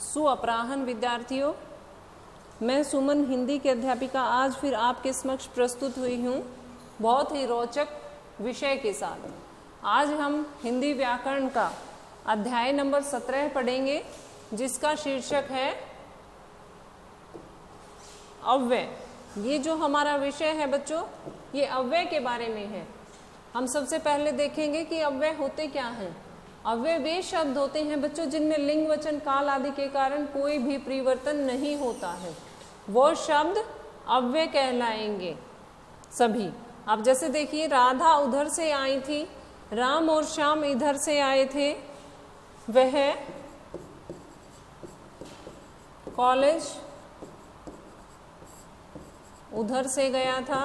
सुअपराह्न विद्यार्थियों, मैं सुमन हिंदी की अध्यापिका आज फिर आपके समक्ष प्रस्तुत हुई हूँ बहुत ही रोचक विषय के साथ। आज हम हिंदी व्याकरण का अध्याय नंबर 17 पढ़ेंगे, जिसका शीर्षक है अव्यय। ये जो हमारा विषय है बच्चों, ये अव्यय के बारे में है। हम सबसे पहले देखेंगे कि अव्यय होते क्या हैं। अव्यय वे शब्द होते हैं बच्चों जिनमें लिंग, वचन, काल आदि के कारण कोई भी परिवर्तन नहीं होता है, वो शब्द अव्यय कहलाएंगे सभी। अब जैसे देखिए, राधा उधर से आई थी, राम और श्याम इधर से आए थे, वह कॉलेज उधर से गया था,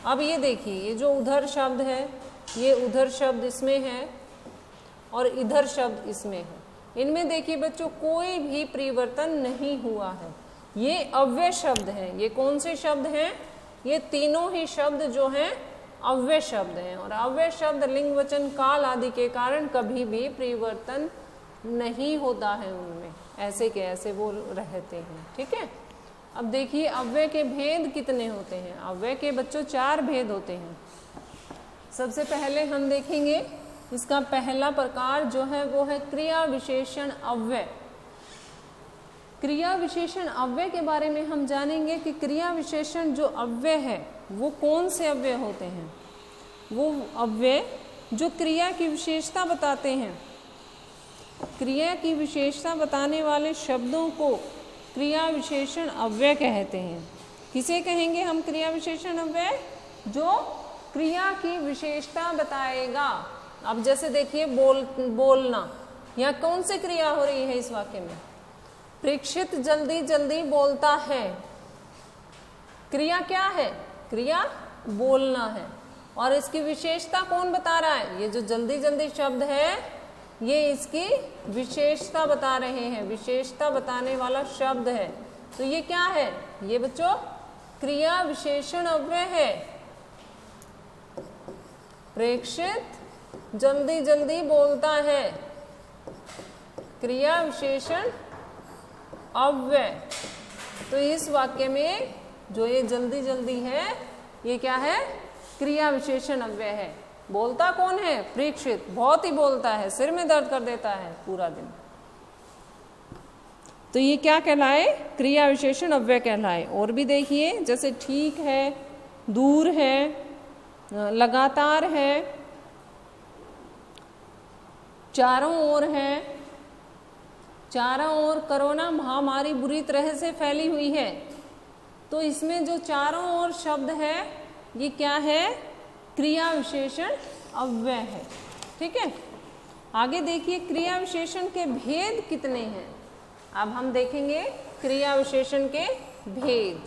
अब ये देखिए, ये जो उधर शब्द है, ये उधर शब्द इसमें है और इधर शब्द इसमें है। इनमें देखिए बच्चों, कोई भी परिवर्तन नहीं हुआ है। ये अव्यय शब्द हैं। ये कौन से शब्द हैं? ये तीनों ही शब्द जो हैं अव्यय शब्द हैं। और अव्यय शब्द लिंग, वचन, काल आदि के कारण कभी भी परिवर्तन नहीं होता है उनमें, ऐसे के ऐसे वो रहते हैं। ठीक है। अब देखिए, अव्यय के भेद कितने होते हैं। अव्यय के बच्चों 4 भेद होते हैं। सबसे पहले हम देखेंगे, इसका पहला प्रकार जो है वो है क्रिया विशेषण अव्यय। क्रिया विशेषण अव्यय के बारे में हम जानेंगे कि क्रिया विशेषण जो अव्यय है वो कौन से अव्यय होते हैं। वो अव्यय जो क्रिया की विशेषता बताते हैं। क्रिया की विशेषता बताने वाले शब्दों को क्रिया विशेषण अव्यय कहते हैं। किसे कहेंगे हम क्रिया विशेषण अव्यय? जो क्रिया की विशेषता बताएगा। अब जैसे देखिए, बोलना, यहाँ कौन सी क्रिया हो रही है इस वाक्य में? परीक्षित जल्दी जल्दी बोलता है। क्रिया क्या है? क्रिया बोलना है। और इसकी विशेषता कौन बता रहा है? ये जो जल्दी जल्दी शब्द है, ये इसकी विशेषता बता रहे हैं, विशेषता बताने वाला शब्द है। तो ये क्या है? ये बच्चों क्रिया विशेषण अव्यय है। प्रेक्षित जल्दी जल्दी बोलता है, क्रिया विशेषण अव्यय। तो इस वाक्य में जो ये जल्दी जल्दी है, ये क्या है? क्रिया विशेषण अव्यय है। बोलता कौन है? परीक्षित। बहुत ही बोलता है, सिर में दर्द कर देता है पूरा दिन। तो ये क्या कहलाए? क्रिया विशेषण अव्यय कहलाए। और भी देखिए, जैसे ठीक है, दूर है, लगातार है, चारों ओर है। चारों ओर कोरोना महामारी बुरी तरह से फैली हुई है। तो इसमें जो चारों ओर शब्द है, ये क्या है? क्रिया विशेषण अव्यय है। ठीक है। आगे देखिए, क्रिया विशेषण के भेद कितने हैं। अब हम देखेंगे क्रिया विशेषण के भेद।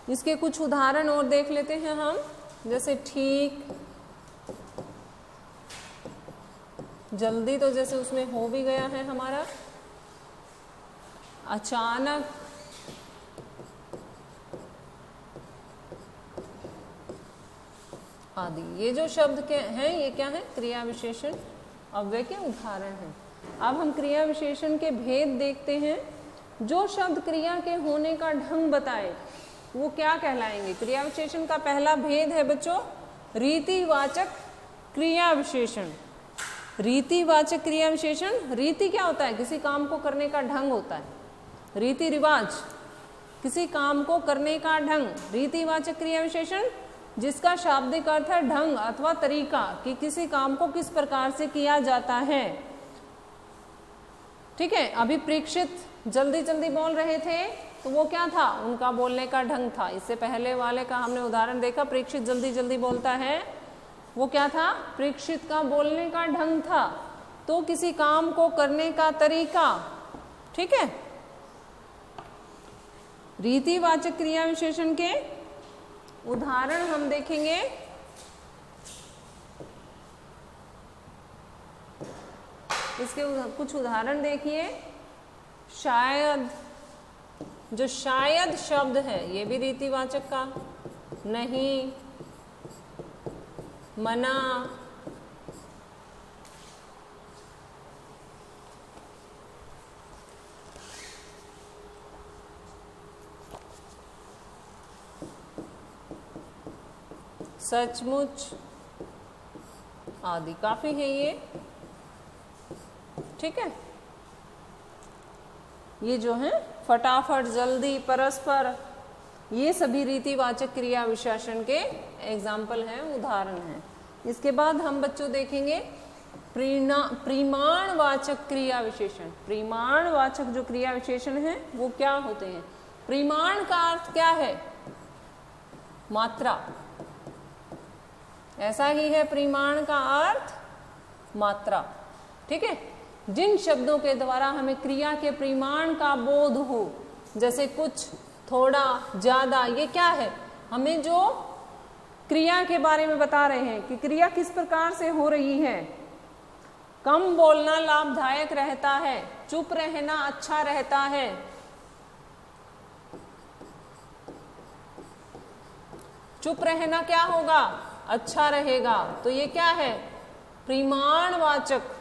इसके कुछ उदाहरण और देख लेते हैं हम। जैसे ठीक, जल्दी तो जैसे उसमें हो भी गया है हमारा। अचानक, आदि। ये जो शब्द के हैं, ये क्या है? क्रिया विशेषण अव्यय के उदाहरण हैं। अब हम क्रिया विशेषण के भेद देखते हैं। जो शब्द क्रिया के होने का ढंग बताए, वो क्या कहलाएंगे? क्रिया विशेषण का पहला भेद है बच्चों रीतिवाचक क्रिया विशेषण। रीतिवाचक क्रिया विशेषण, रीति क्या होता है? किसी काम को करने का ढंग होता है। रीति रिवाज, किसी काम को करने का ढंग। रीतिवाचक क्रिया विशेषण जिसका शाब्दिक अर्थ है ढंग अथवा तरीका, कि किसी काम को किस प्रकार से किया जाता है। ठीक है। अभी परीक्षित जल्दी जल्दी बोल रहे थे, तो वो क्या था? उनका बोलने का ढंग था। इससे पहले वाले का हमने उदाहरण देखा, परीक्षित जल्दी जल्दी बोलता है, वो क्या था? परीक्षित का बोलने का ढंग था। तो किसी काम को करने का तरीका। ठीक है। रीतिवाचक क्रिया विशेषण के उदाहरण हम देखेंगे। इसके कुछ उदाहरण देखिए। शायद, जो शायद शब्द है ये भी रीतिवाचक का, नहीं, मना, सचमुच आदि काफी है ये। ठीक है, ये जो है फटाफट, जल्दी, परस्पर, ये सभी रीतिवाचक क्रिया विशेषण के एग्जाम्पल हैं, उदाहरण हैं। इसके बाद हम बच्चों देखेंगे परिमाणवाचक क्रिया विशेषण। परिमाणवाचक जो क्रिया विशेषण है वो क्या होते हैं? परिमाण का अर्थ क्या है? मात्रा। ऐसा ही है परिमाण का अर्थ मात्रा। ठीक है, जिन शब्दों के द्वारा हमें क्रिया के परिमाण का बोध हो, जैसे कुछ, थोड़ा, ज्यादा, ये क्या है? हमें जो क्रिया के बारे में बता रहे हैं कि क्रिया किस प्रकार से हो रही है। कम बोलना लाभदायक रहता है, चुप रहना अच्छा रहता है। चुप रहना क्या होगा? अच्छा रहेगा। तो ये क्या है? परिमाणवाचक।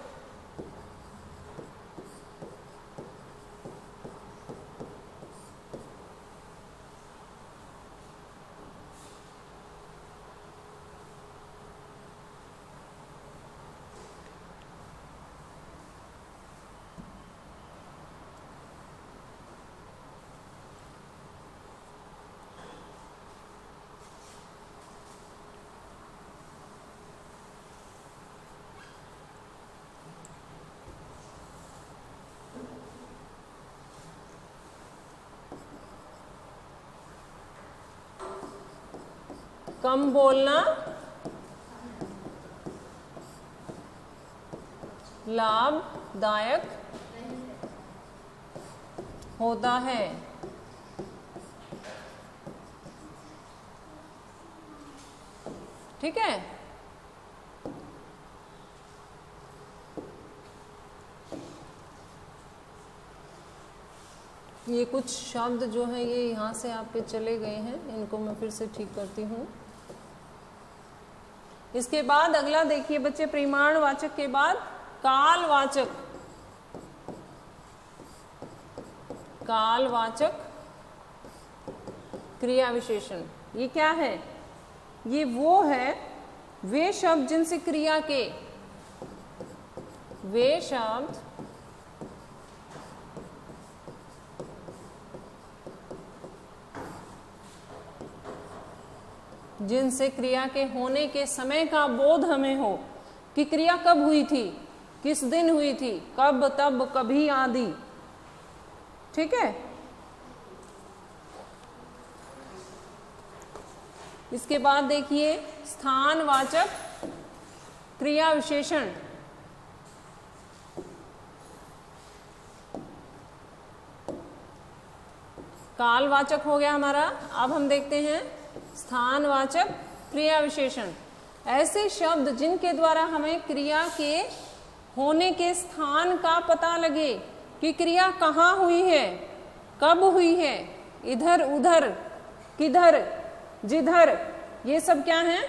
कम बोलना लाभदायक होता है। ठीक है, ये कुछ शब्द जो है ये यहाँ से आपके चले गए हैं, इनको मैं फिर से ठीक करती हूँ। इसके बाद अगला देखिए बच्चे, परिमाणवाचक के बाद कालवाचक। कालवाचक क्रिया विशेषण ये क्या है? ये वो है, वे शब्द जिनसे क्रिया के, वे शब्द जिनसे क्रिया के होने के समय का बोध हमें हो कि क्रिया कब हुई थी, किस दिन हुई थी, कब, तब, कभी आदि। ठीक है, इसके बाद देखिए स्थानवाचक क्रिया विशेषण। कालवाचक हो गया हमारा। अब हम देखते हैं स्थानवाचक क्रिया विशेषण। ऐसे शब्द जिनके द्वारा हमें क्रिया के होने के स्थान का पता लगे कि क्रिया कहाँ हुई है, कब हुई है, इधर, उधर, किधर, जिधर, ये सब क्या है?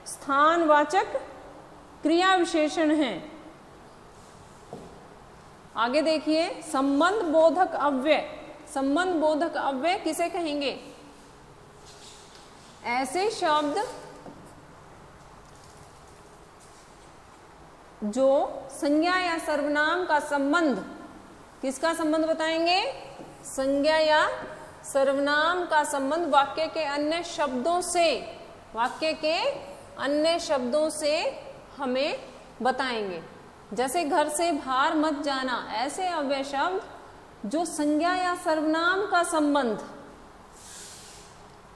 स्थानवाचक क्रिया विशेषण हैं। आगे देखिए संबंध बोधक अव्यय। संबंध बोधक अव्यय किसे कहेंगे? ऐसे शब्द जो संज्ञा या सर्वनाम का संबंध, किसका संबंध बताएंगे? संज्ञा या सर्वनाम का संबंध वाक्य के अन्य शब्दों से, वाक्य के अन्य शब्दों से हमें बताएंगे। जैसे घर से बाहर मत जाना, ऐसे अव्यय शब्द जो संज्ञा या सर्वनाम का संबंध,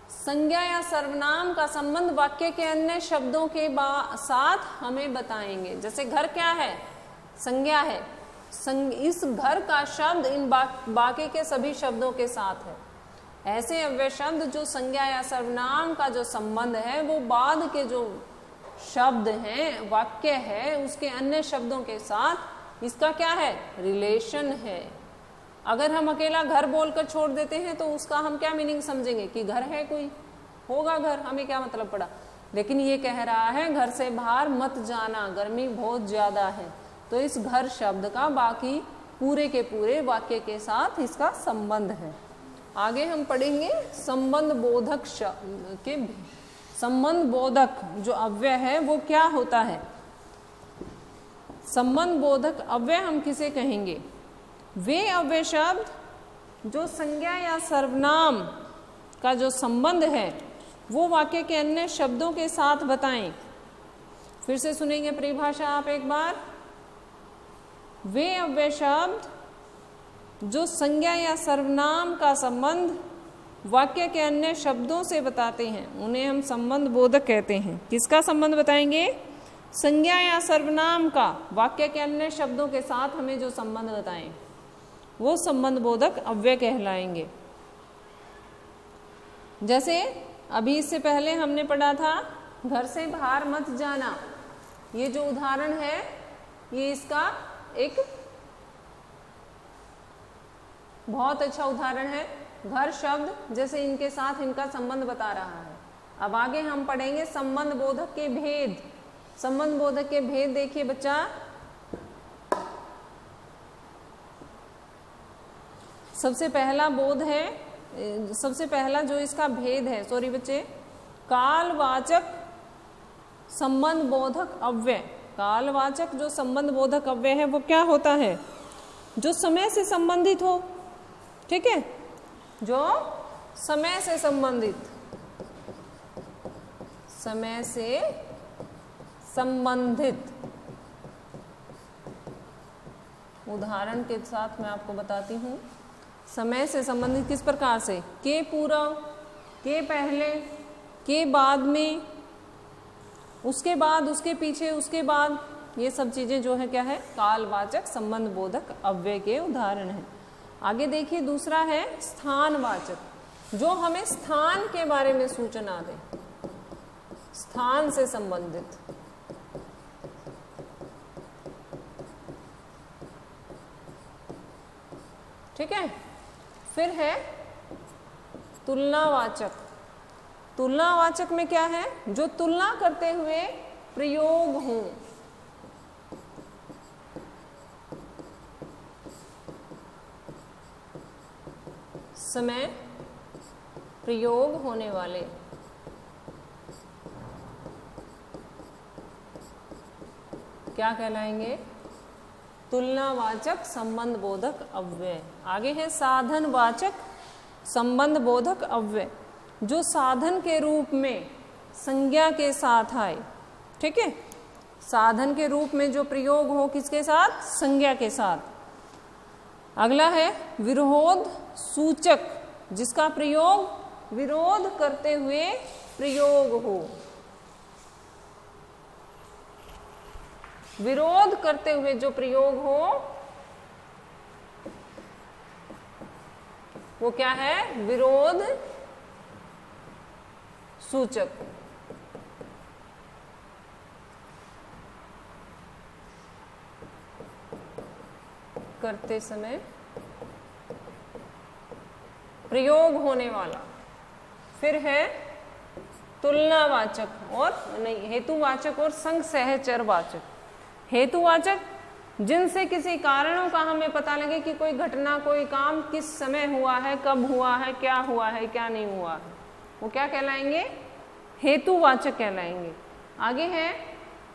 संज्ञा या सर्वनाम का संबंध वाक्य के अन्य शब्दों के साथ हमें बताएंगे। जैसे घर क्या है? संज्ञा है। इस घर का शब्द इन बाकी के सभी शब्दों के साथ है। ऐसे अव्यय शब्द जो संज्ञा या सर्वनाम का जो संबंध है वो बाद के जो शब्द हैं, वाक्य है, उसके अन्य शब्दों के साथ इसका क्या है? रिलेशन है। अगर हम अकेला घर बोलकर छोड़ देते हैं तो उसका हम क्या मीनिंग समझेंगे कि घर है, कोई होगा घर, हमें क्या मतलब पड़ा। लेकिन ये कह रहा है घर से बाहर मत जाना, गर्मी बहुत ज्यादा है। तो इस घर शब्द का बाकी पूरे के पूरे वाक्य के साथ इसका संबंध है। आगे हम पढ़ेंगे संबंध बोधक के संबंध बोधक जो अव्यय है वो क्या होता है। संबंध बोधक अव्यय हम किसे कहेंगे? वे अव्यय शब्द जो संज्ञा या सर्वनाम का जो संबंध है वो वाक्य के अन्य शब्दों के साथ बताएं। फिर से सुनेंगे परिभाषा आप एक बार। वे अव्यय शब्द जो संज्ञा या सर्वनाम का संबंध वाक्य के अन्य शब्दों से बताते हैं उन्हें हम संबंध बोधक कहते हैं। किसका संबंध बताएंगे? संज्ञा या सर्वनाम का वाक्य के अन्य शब्दों के साथ हमें जो संबंध बताएं वो संबंध बोधक अव्यय कहलाएंगे। जैसे अभी इससे पहले हमने पढ़ा था घर से बाहर मत जाना, ये जो उदाहरण है ये इसका एक बहुत अच्छा उदाहरण है। घर शब्द जैसे इनके साथ इनका संबंध बता रहा है। अब आगे हम पढ़ेंगे संबंध बोधक के भेद। संबंध बोधक के भेद देखिए बच्चा, सबसे पहला बोध है, सबसे पहला जो इसका भेद है, सॉरी बच्चे, कालवाचक संबंध बोधक अव्यय। कालवाचक जो संबंध बोधक अव्यय है वो क्या होता है? जो समय से संबंधित हो, ठीक है, जो समय से संबंधित, समय से संबंधित। उदाहरण के साथ मैं आपको बताती हूं। समय से संबंधित किस प्रकार से? के पूर्व, के पहले, के बाद में, उसके बाद, उसके पीछे, उसके बाद, ये सब चीजें जो है क्या है? कालवाचक संबंध बोधक अव्यय के उदाहरण हैं। आगे देखिए दूसरा है स्थानवाचक, जो हमें स्थान के बारे में सूचना दे, स्थान से संबंधित। ठीक है। फिर है तुलनावाचक। तुलनावाचक में क्या है? जो तुलना करते हुए प्रयोग हो। समय प्रयोग होने वाले। क्या कहलाएंगे? तुलनावाचक संबंध बोधक अव्यय। आगे है साधनवाचक संबंध बोधक अव्यय, जो साधन के रूप में संज्ञा के साथ आए। ठीक है, साधन के रूप में जो प्रयोग हो किसके साथ? संज्ञा के साथ। अगला है विरोध सूचक, जिसका प्रयोग विरोध करते हुए प्रयोग हो। विरोध करते हुए जो प्रयोग हो वो क्या है? विरोध सूचक। करते समय प्रयोग होने वाला। फिर है तुलनावाचक और नहीं, हेतुवाचक और संग सहचरवाचक। हेतुवाचक जिनसे किसी कारणों का हमें पता लगे कि कोई घटना, कोई काम किस समय हुआ है, कब हुआ है, क्या हुआ है, क्या नहीं हुआ है, वो क्या कहलाएंगे? हेतुवाचक कहलाएंगे। आगे है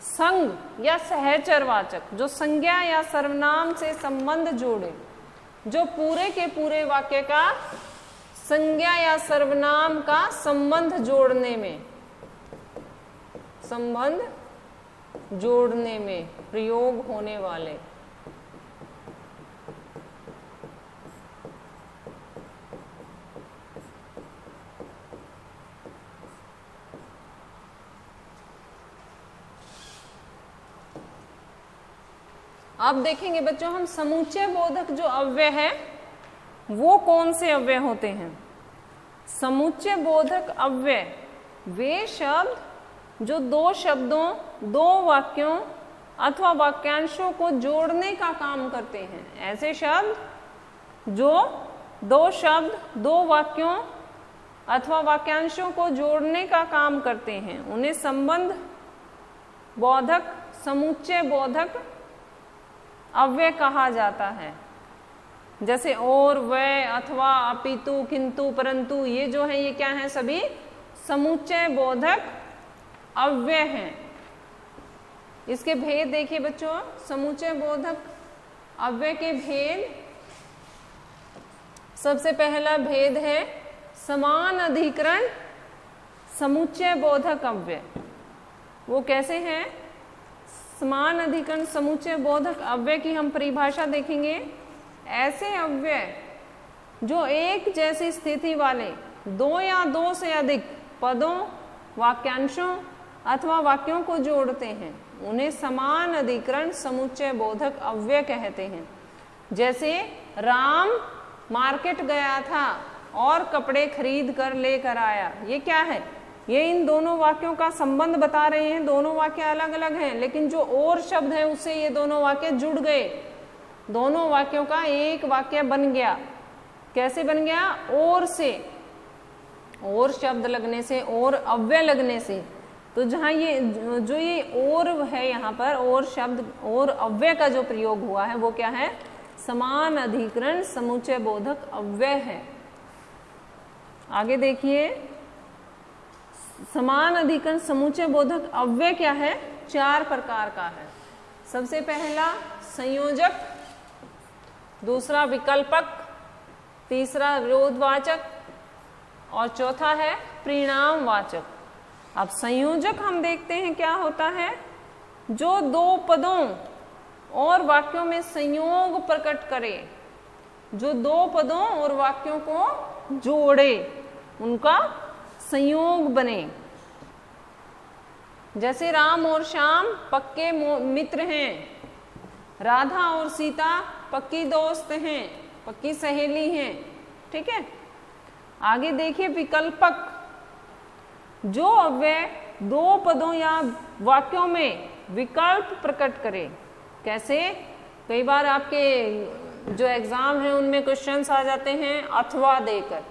संग या सहचरवाचक, जो संज्ञा या सर्वनाम से संबंध जोड़े, जो पूरे के पूरे वाक्य का संज्ञा या सर्वनाम का संबंध जोड़ने में, संबंध जोड़ने में प्रयोग होने वाले। अब देखेंगे बच्चों हम समुच्चय बोधक जो अव्यय है वो कौन से अव्यय होते हैं। समुच्चय बोधक अव्यय वे शब्द जो दो शब्दों, दो वाक्यों अथवा वाक्यांशों को जोड़ने का काम करते हैं। ऐसे शब्द जो दो शब्द, दो वाक्यों अथवा वाक्यांशों को जोड़ने का काम करते हैं, उन्हें संबंध बोधक, समुच्चय बोधक अव्यय कहा जाता है। जैसे और, वह, अथवा, अपितु, किंतु, परंतु, ये जो है ये क्या है, सभी समुच्चय बोधक अव्यय हैं। इसके भेद देखिए बच्चों, समुच्चय बोधक अव्यय के भेद, सबसे पहला भेद है समान अधिकरण समुच्चय बोधक अव्यय। वो कैसे हैं? समान अधिकरण समुच्चय बोधक अव्यय की हम परिभाषा देखेंगे। ऐसे अव्यय जो एक जैसी स्थिति वाले दो या दो से अधिक पदों, वाक्यांशों अथवा वाक्यों को जोड़ते हैं, उन्हें समान अधिकरण समुच्चय बोधक अव्यय कहते हैं। जैसे राम मार्केट गया था और कपड़े खरीद कर लेकर आया, ये क्या है? ये इन दोनों वाक्यों का संबंध बता रहे हैं। दोनों वाक्य अलग अलग हैं, लेकिन जो और शब्द है उससे ये दोनों वाक्य जुड़ गए, दोनों वाक्यों का एक वाक्य बन गया। कैसे बन गया? और से, और शब्द लगने से, और अव्यय लगने से। तो जहां ये जो ये और है, यहाँ पर और शब्द और अव्यय का जो प्रयोग हुआ है वो क्या है? समान अधिकरण समुच्चय बोधक अव्यय है। आगे देखिए, समान अधिकरण समुच्चय बोधक अव्यय क्या है? 4 प्रकार का है। सबसे पहला संयोजक, दूसरा विकल्पक, तीसरा विरोधवाचक और चौथा है परिणामवाचक। अब संयोजक हम देखते हैं क्या होता है। जो दो पदों और वाक्यों में संयोग प्रकट करे, जो दो पदों और वाक्यों को जोड़े, उनका संयोग बने। जैसे राम और श्याम पक्के मित्र हैं, राधा और सीता पक्की दोस्त हैं, पक्की सहेली हैं। ठीक है, आगे देखिए विकल्पक, जो अव्यय दो पदों या वाक्यों में विकल्प प्रकट करे। कैसे? कई बार आपके जो एग्जाम है उनमें क्वेश्चंस आ जाते हैं अथवा देकर,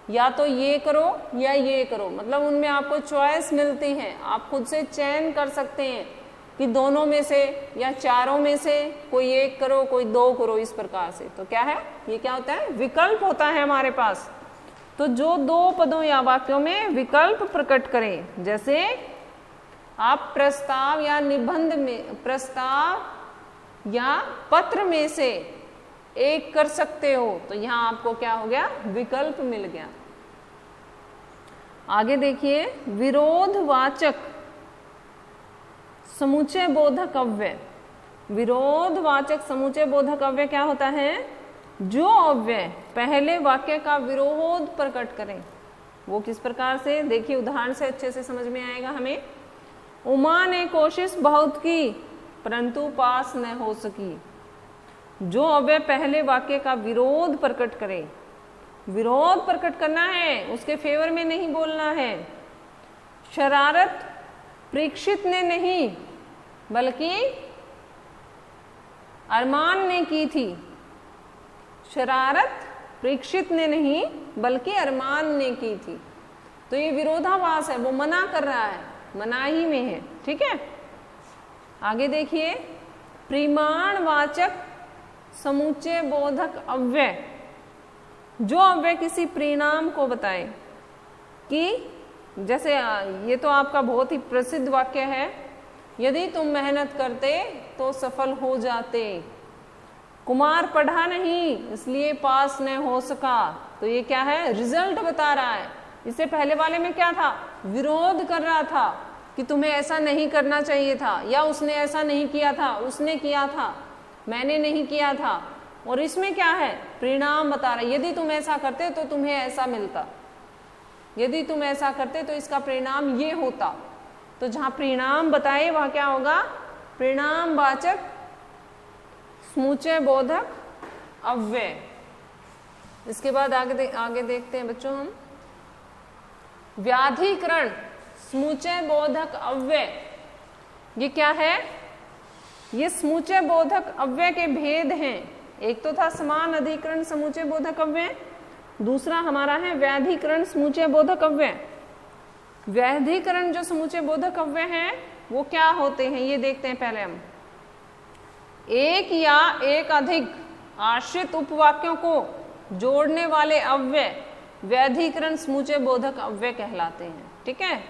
या तो ये करो या ये करो, मतलब उनमें आपको चॉइस मिलती है। आप खुद से चयन कर सकते हैं कि दोनों में से या चारों में से कोई एक करो, कोई दो करो, इस प्रकार से। तो क्या है? ये क्या होता है? विकल्प होता है हमारे पास। तो जो दो पदों या वाक्यों में विकल्प प्रकट करें, जैसे आप प्रस्ताव या निबंध में, प्रस्ताव या पत्र में से एक कर सकते हो, तो यहां आपको क्या हो गया? विकल्प मिल गया। आगे देखिए विरोधवाचक समुच्चय बोधक अव्यय। विरोधवाचक समुच्चय बोधक अव्यय क्या होता है? जो अव्यय पहले वाक्य का विरोध प्रकट करें। वो किस प्रकार से? देखिए उदाहरण से अच्छे से समझ में आएगा हमें। उमा ने कोशिश बहुत की परंतु पास न हो सकी। जो अव्यय पहले वाक्य का विरोध प्रकट करे, विरोध प्रकट करना है, उसके फेवर में नहीं बोलना है। शरारत परीक्षित ने नहीं बल्कि अरमान ने की थी। शरारत परीक्षित ने नहीं बल्कि अरमान ने की थी। तो ये विरोधाभास है, वो मना कर रहा है, मनाही में है। ठीक है, आगे देखिए परिमाणवाचक समुच्चय बोधक अव्यय। जो अव्यय किसी परिणाम को बताए कि, जैसे ये तो आपका बहुत ही प्रसिद्ध वाक्य है, यदि तुम मेहनत करते तो सफल हो जाते। कुमार पढ़ा नहीं इसलिए पास न हो सका। तो ये क्या है? रिजल्ट बता रहा है। इससे पहले वाले में क्या था? विरोध कर रहा था कि तुम्हें ऐसा नहीं करना चाहिए था, या उसने ऐसा नहीं किया था, उसने किया था, मैंने नहीं किया था। और इसमें क्या है? परिणाम बता रहा है। यदि तुम ऐसा करते तो तुम्हें ऐसा मिलता, यदि तुम ऐसा करते तो इसका परिणाम ये होता। तो जहां परिणाम बताए वहां क्या होगा? परिणामवाचक समुच्चय बोधक अव्यय। इसके बाद आगे देखते हैं बच्चों हम व्याधिकरण समुच्चय बोधक अव्यय। ये क्या है? ये समुच्चय बोधक अव्यय के भेद हैं। एक तो था समान अधिकरण समुच्चय बोधक अव्यय, दूसरा हमारा है व्याधिकरण समुच्चय बोधक अव्यय। व्याधिकरण जो समुच्चय बोधक अव्यय है वो क्या होते हैं ये देखते हैं पहले हम। एक या एक अधिक आश्रित उपवाक्यों को जोड़ने वाले अव्यय व्याधिकरण समुच्चय बोधक अव्यय कहलाते हैं। ठीक है,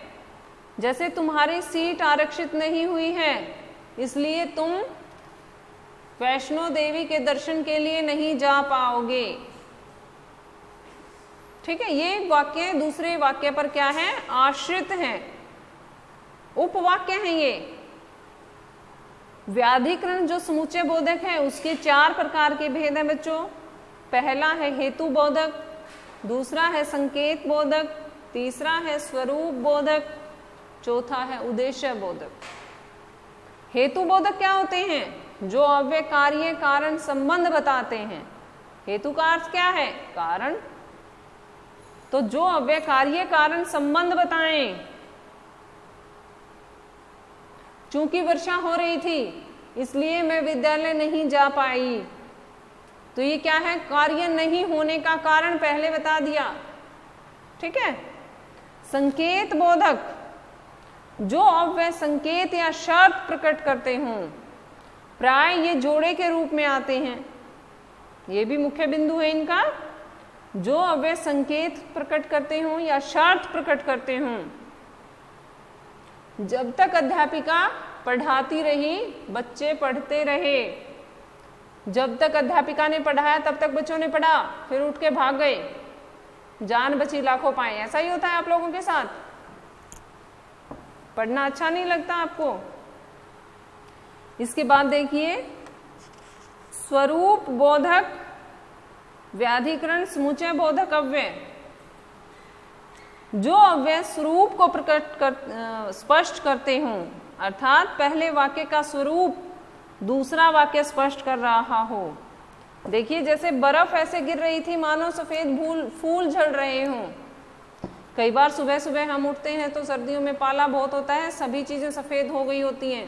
जैसे तुम्हारी सीट आरक्षित नहीं हुई है इसलिए तुम वैष्णो देवी के दर्शन के लिए नहीं जा पाओगे। ठीक है, ये वाक्य दूसरे वाक्य पर क्या है, आश्रित हैं, उपवाक्य हैं ये। व्याधिकरण जो समुच्चय बोधक है उसके 4 प्रकार के भेद हैं बच्चों। पहला है हेतु बोधक, दूसरा है संकेत बोधक, तीसरा है स्वरूप बोधक, चौथा है उद्देश्य बोधक। हेतु बोधक क्या होते हैं, जो अव्यय कार्य कारण संबंध बताते हैं। हेतु का अर्थ क्या है, कारण। तो जो अव्यय कार्य कारण संबंध बताएं, चूंकि वर्षा हो रही थी इसलिए मैं विद्यालय नहीं जा पाई, तो ये क्या है, कार्य नहीं होने का कारण पहले बता दिया। ठीक है। संकेत बोधक, जो अव्यय संकेत या शर्त प्रकट करते हों, प्राय ये जोड़े के रूप में आते हैं। ये भी मुख्य बिंदु है इनका। जो अव्यय संकेत प्रकट करते हों या शर्त प्रकट करते हों। जब तक अध्यापिका पढ़ाती रही बच्चे पढ़ते रहे, जब तक अध्यापिका ने पढ़ाया तब तक बच्चों ने पढ़ा, फिर उठ के भाग गए, जान बची लाखों पाए। ऐसा ही होता है आप लोगों के साथ। पढ़ना अच्छा नहीं लगता आपको। इसके बाद देखिए स्वरूप बोधक व्याधिकरण समुच्चय बोधक अव्यय। जो अव्यय स्वरूप को स्पष्ट करते हों, अर्थात पहले वाक्य का स्वरूप दूसरा वाक्य स्पष्ट कर रहा हो। देखिए जैसे बर्फ ऐसे गिर रही थी मानो सफेद फूल झड़ रहे हों। कई बार सुबह सुबह हम उठते हैं तो सर्दियों में पाला बहुत होता है, सभी चीजें सफेद हो गई होती हैं,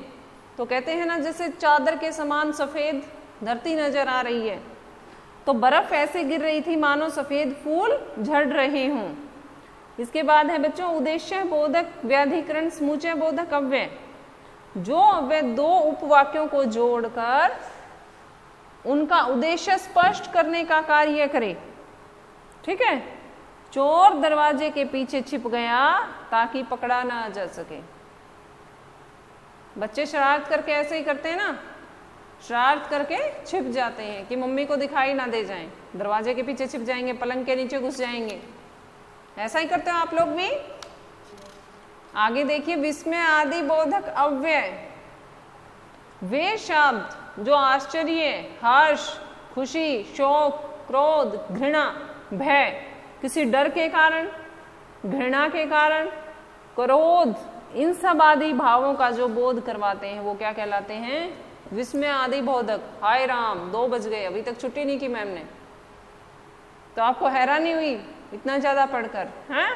तो कहते हैं ना जैसे चादर के समान सफेद धरती नजर आ रही है। तो बर्फ ऐसे गिर रही थी मानो सफेद फूल झड़ रहे हों। इसके बाद है बच्चों उद्देश्य बोधक व्याधिकरण समुच्चय बोधक अव्यय। जो अव्यय 2 उपवाक्यों को जोड़कर उनका उद्देश्य स्पष्ट करने का कार्य करे। ठीक है। चोर दरवाजे के पीछे छिप गया ताकि पकड़ा ना जा सके। बच्चे शरारत करके ऐसे ही करते हैं ना, शरारत करके छिप जाते हैं कि मम्मी को दिखाई ना दे जाएं, दरवाजे के पीछे छिप जाएंगे, पलंग के नीचे घुस जाएंगे। ऐसा ही करते हो आप लोग भी। आगे देखिए विस्मय आदि बोधक अव्यय। वे शब्द जो आश्चर्य, हर्ष, खुशी, शोक, क्रोध, घृणा, भय, किसी डर के कारण, घृणा के कारण, क्रोध, इन सब आदि भावों का जो बोध करवाते हैं वो क्या कहलाते हैं, विस्मय आदि बोधक। हाय राम 2 बज गए, अभी तक छुट्टी नहीं की मैम ने, तो आपको हैरानी हुई इतना ज्यादा पढ़कर, हैं?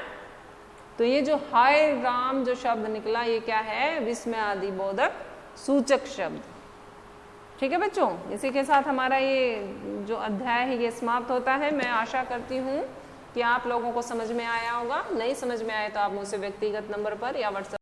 तो ये जो हाय राम जो शब्द निकला ये क्या है, विस्मय आदि बोधक सूचक शब्द। ठीक है बच्चों, इसी के साथ हमारा ये जो अध्याय है ये समाप्त होता है। मैं आशा करती हूँ कि आप लोगों को समझ में आया होगा। नहीं समझ में आए तो आप मुझसे व्यक्तिगत नंबर पर या व्हाट्सएप